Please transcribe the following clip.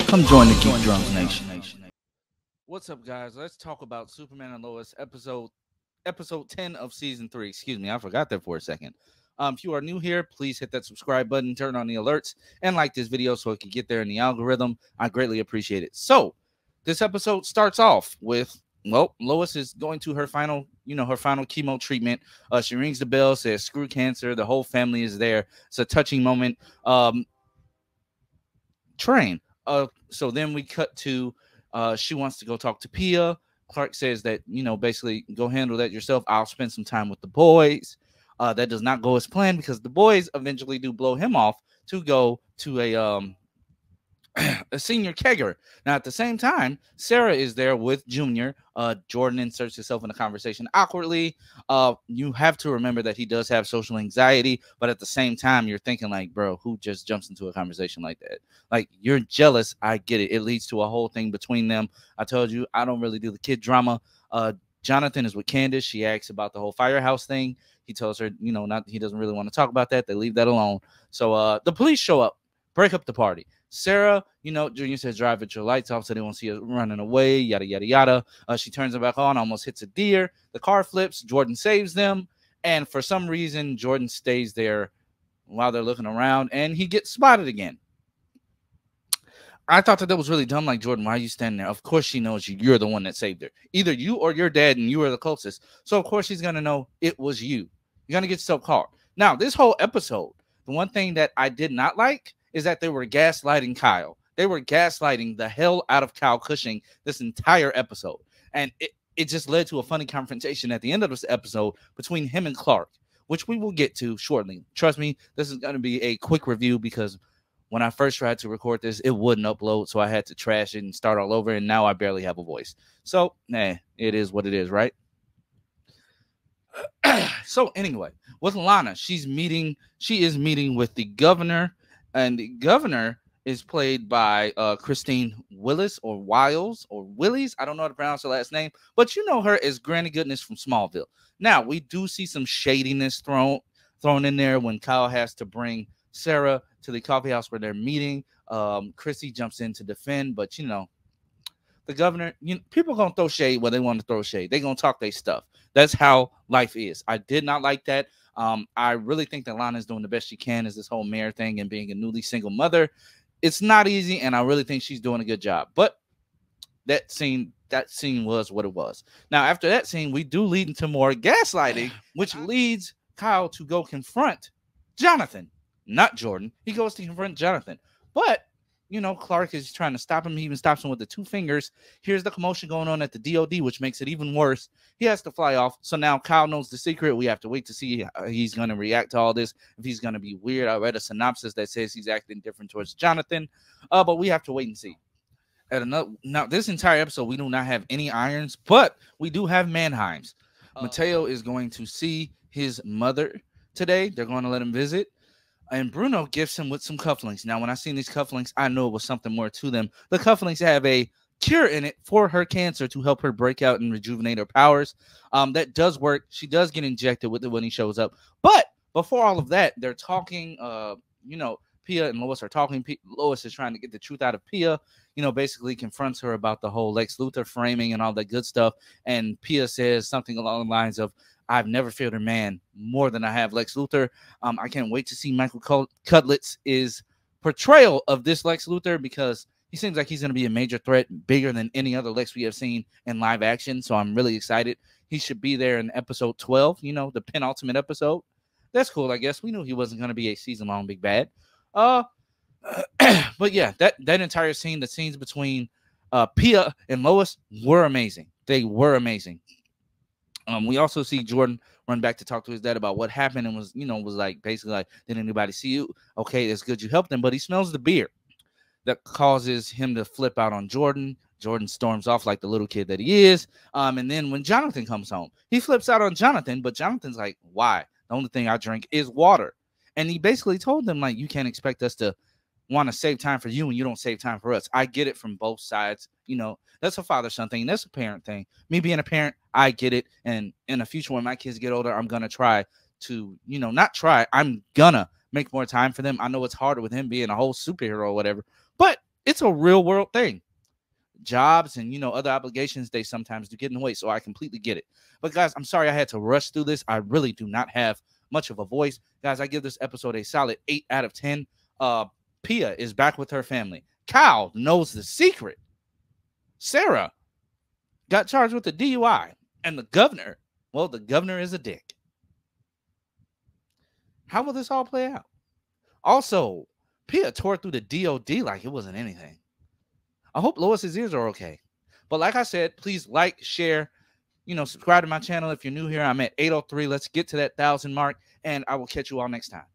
Come join the Geek Drums Nation. What's up, guys? Let's talk about Superman and Lois episode 10 of season 3. Excuse me, I forgot that for a second. If you are new here, please hit that subscribe button, turn on the alerts, and like this video so it can get there in the algorithm. I greatly appreciate it. So, this episode starts off with, well, Lois is going to her final chemo treatment. She rings the bell, says screw cancer. The whole family is there. It's a touching moment. Train. So then we cut to she wants to go talk to Pia. Clark says that, basically go handle that yourself. I'll spend some time with the boys. That does not go as planned because the boys eventually do blow him off to go to a senior kegger. Now, at the same time, Sarah is there with Junior. Jordan inserts himself in the conversation awkwardly. You have to remember that he does have social anxiety, but at the same time, you're thinking like, bro, who just jumps into a conversation like that? Like, you're jealous. I get it. It leads to a whole thing between them. I told you, I don't really do the kid drama. Jonathan is with Candace. She asks about the whole firehouse thing. He tells her, he doesn't really want to talk about that. They leave that alone. So the police show up, break up the party. Sarah, Junior says, drive with your lights off so they won't see us running away, yada, yada, yada. She turns it back on, almost hits a deer. The car flips. Jordan saves them. And for some reason, Jordan stays there while they're looking around, and he gets spotted again. I thought that was really dumb. Like, Jordan, why are you standing there? Of course she knows you're the one that saved her. Either you or your dad, and you are the closest. So, of course, she's going to know it was you. You're going to get yourself caught. Now, this whole episode, the one thing that I did not like is that they were gaslighting Kyle. They were gaslighting the hell out of Kyle Cushing this entire episode. And it just led to a funny confrontation at the end of this episode between him and Clark, which we will get to shortly. Trust me, this is going to be a quick review because when I first tried to record this, it wouldn't upload, so I had to trash it and start all over, and now I barely have a voice. So, it is what it is, right? So, anyway, with Lana, she is meeting with the governor, and the governor is played by Christine Willis or Wiles or Willies. I don't know how to pronounce her last name, but you know her as Granny Goodness from Smallville. Now, we do see some shadiness thrown in there when Kyle has to bring Sarah to the coffee house where they're meeting. Chrissy jumps in to defend, but the governor, people gonna throw shade where they want to throw shade. They gonna talk their stuff. That's how life is. I did not like that. I really think that Lana's doing the best she can as this whole mayor thing and being a newly single mother. It's not easy, and I really think she's doing a good job. But that scene was what it was. Now, after that scene, we do lead into more gaslighting, which leads Kyle to go confront Jonathan. Not Jordan. He goes to confront Jonathan. But, Clark is trying to stop him. He even stops him with the 2 fingers. Here's the commotion going on at the DOD, which makes it even worse. He has to fly off. So now Kyle knows the secret. We have to wait to see how he's going to react to all this. If he's going to be weird. I read a synopsis that says he's acting different towards Jonathan. But we have to wait and see. Now, this entire episode, we do not have any irons, but we do have Mannheims. Mateo is going to see his mother today. They're going to let him visit. And Bruno gifts him with some cufflinks. Now, when I seen these cufflinks, I know it was something more to them. The cufflinks have a cure in it for her cancer to help her break out and rejuvenate her powers. That does work. She does get injected with it when he shows up. But before all of that, they're talking, Pia and Lois are talking. Lois is trying to get the truth out of Pia, basically confronts her about the whole Lex Luthor framing and all that good stuff. And Pia says something along the lines of, I've never feared a man more than I have Lex Luthor. I can't wait to see Michael Cudlitz's portrayal of this Lex Luthor because he seems like he's going to be a major threat, bigger than any other Lex we have seen in live action. So I'm really excited. He should be there in episode 12, the penultimate episode. That's cool, I guess. We knew he wasn't going to be a season-long big bad. But yeah, that entire scene, the scenes between Pia and Lois were amazing. They were amazing. We also see Jordan run back to talk to his dad about what happened and was like, basically like, did anybody see you? Okay, it's good you helped him, but he smells the beer. That causes him to flip out on Jordan. Jordan storms off like the little kid that he is. And then when Jonathan comes home, he flips out on Jonathan, but Jonathan's like, why? The only thing I drink is water. And he basically told them, like, you can't expect us to want to save time for you and you don't save time for us. I get it from both sides. That's a father-son thing. That's a parent thing. Me being a parent, I get it. And in the future, when my kids get older, I'm going to try to, not try. I'm going to make more time for them. I know it's harder with him being a whole superhero or whatever. But It's a real world thing. Jobs and other obligations, they sometimes do get in the way. So I completely get it. But guys, I'm sorry I had to rush through this. I really do not have much of a voice. Guys, I give this episode a solid 8 out of 10. Pia is back with her family. Kyle knows the secret. Sarah got charged with the DUI. And the governor, well, the governor is a dick. How will this all play out? Also, Pia tore through the DOD like it wasn't anything. I hope Lois's ears are okay. But like I said, please like, share, subscribe to my channel if you're new here. I'm at 803. Let's get to that 1,000 mark, and I will catch you all next time.